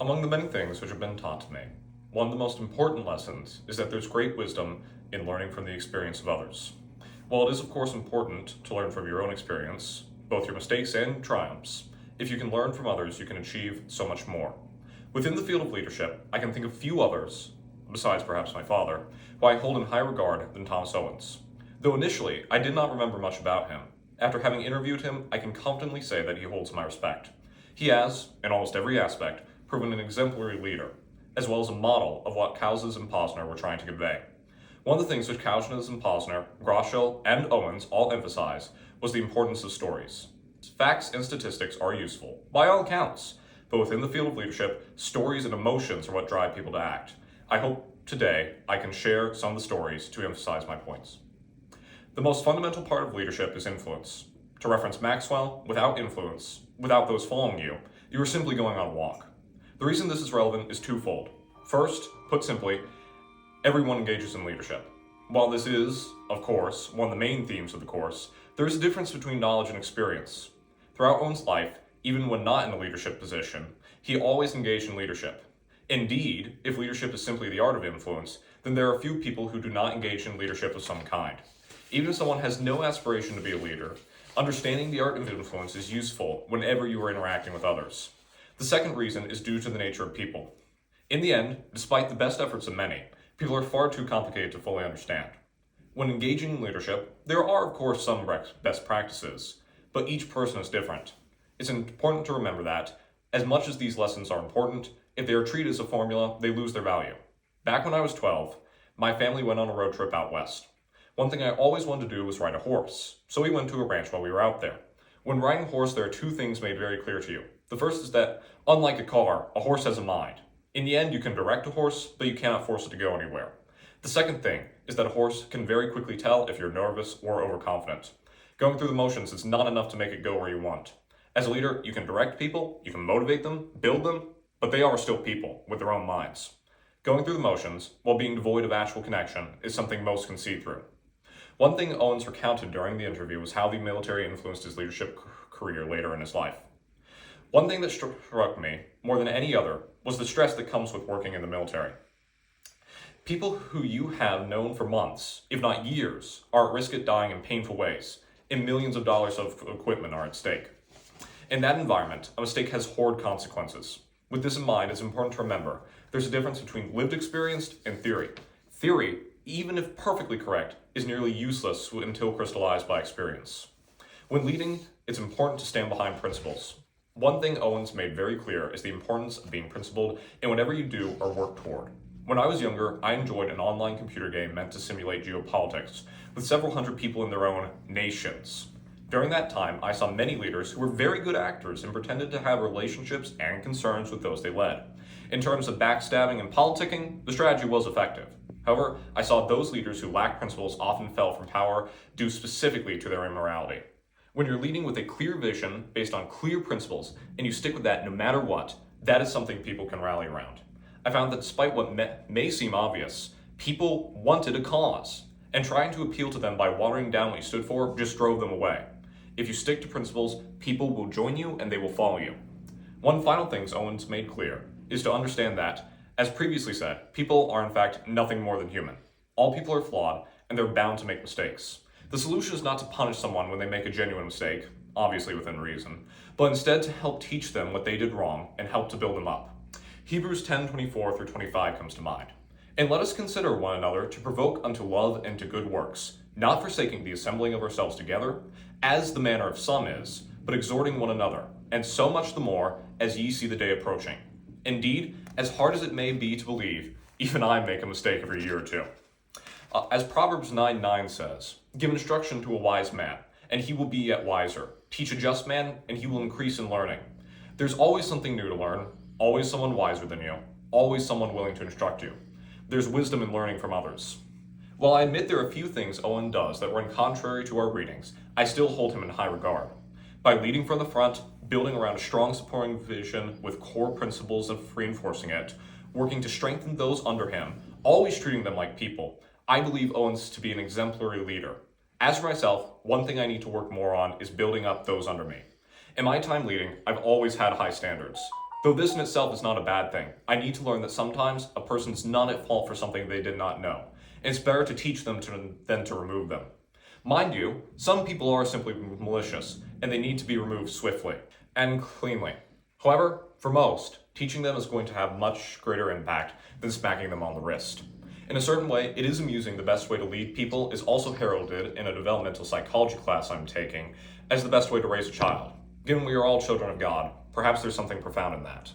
Among the many things which have been taught to me, one of the most important lessons is that there's great wisdom in learning from the experience of others. While it is of course important to learn from your own experience, both your mistakes and triumphs, if you can learn from others, you can achieve so much more. Within the field of leadership, I can think of few others, besides perhaps my father, who I hold in higher regard than Thomas Owens. Though initially, I did not remember much about him. After having interviewed him, I can confidently say that he holds my respect. He has, in almost every aspect, proven an exemplary leader, as well as a model of what Cowles and Posner were trying to convey. One of the things which Cowles and Posner, Groschel, and Owens all emphasize was the importance of stories. Facts and statistics are useful, by all accounts, but within the field of leadership, stories and emotions are what drive people to act. I hope today I can share some of the stories to emphasize my points. The most fundamental part of leadership is influence. To reference Maxwell, without influence, without those following you, you are simply going on a walk. The reason this is relevant is twofold. First, put simply, everyone engages in leadership. While this is, of course, one of the main themes of the course, there is a difference between knowledge and experience. Throughout Owen's life, even when not in a leadership position, he always engaged in leadership. Indeed, if leadership is simply the art of influence, then there are few people who do not engage in leadership of some kind. Even if someone has no aspiration to be a leader, understanding the art of influence is useful whenever you are interacting with others. The second reason is due to the nature of people. In the end, despite the best efforts of many, people are far too complicated to fully understand. When engaging in leadership, there are of course some best practices, but each person is different. It's important to remember that, as much as these lessons are important, if they are treated as a formula, they lose their value. Back when I was 12, my family went on a road trip out west. One thing I always wanted to do was ride a horse, so we went to a ranch while we were out there. When riding a horse, there are two things made very clear to you. The first is that, unlike a car, a horse has a mind. In the end, you can direct a horse, but you cannot force it to go anywhere. The second thing is that a horse can very quickly tell if you're nervous or overconfident. Going through the motions is not enough to make it go where you want. As a leader, you can direct people, you can motivate them, build them, but they are still people with their own minds. Going through the motions, while being devoid of actual connection, is something most can see through. One thing Owens recounted during the interview was how the military influenced his leadership career later in his life. One thing that struck me, more than any other, was the stress that comes with working in the military. People who you have known for months, if not years, are at risk of dying in painful ways, and millions of dollars of equipment are at stake. In that environment, a mistake has horrid consequences. With this in mind, it's important to remember there's a difference between lived experience and theory. Theory, even if perfectly correct, is nearly useless until crystallized by experience. When leading, it's important to stand behind principles. One thing Owens made very clear is the importance of being principled in whatever you do or work toward. When I was younger, I enjoyed an online computer game meant to simulate geopolitics, with several hundred people in their own nations. During that time, I saw many leaders who were very good actors and pretended to have relationships and concerns with those they led. In terms of backstabbing and politicking, the strategy was effective. However, I saw those leaders who lacked principles often fell from power due specifically to their immorality. When you're leading with a clear vision based on clear principles and you stick with that no matter what, that is something people can rally around. I found that despite what may seem obvious, people wanted a cause, and trying to appeal to them by watering down what you stood for just drove them away. If you stick to principles, people will join you and they will follow you. One final thing Owens made clear is to understand that, as previously said, people are in fact nothing more than human. All people are flawed and they're bound to make mistakes. The solution is not to punish someone when they make a genuine mistake, obviously within reason, but instead to help teach them what they did wrong and help to build them up. Hebrews 10:24 through 25 comes to mind. And let us consider one another to provoke unto love and to good works, not forsaking the assembling of ourselves together, as the manner of some is, but exhorting one another, and so much the more as ye see the day approaching. Indeed, as hard as it may be to believe, even I make a mistake every year or two. As Proverbs 9:9 says, give instruction to a wise man, and he will be yet wiser. Teach a just man, and he will increase in learning. There's always something new to learn, always someone wiser than you, always someone willing to instruct you. There's wisdom in learning from others. While I admit there are a few things Owen does that run contrary to our readings, I still hold him in high regard. By leading from the front, building around a strong supporting vision with core principles of reinforcing it, working to strengthen those under him, always treating them like people, I believe Owens to be an exemplary leader. As for myself, one thing I need to work more on is building up those under me. In my time leading, I've always had high standards. Though this in itself is not a bad thing, I need to learn that sometimes a person's not at fault for something they did not know. It's better to teach them than to remove them. Mind you, some people are simply malicious, and they need to be removed swiftly and cleanly. However, for most, teaching them is going to have much greater impact than smacking them on the wrist. In a certain way, it is amusing the best way to lead people is also heralded in a developmental psychology class I'm taking as the best way to raise a child. Given we are all children of God, perhaps there's something profound in that.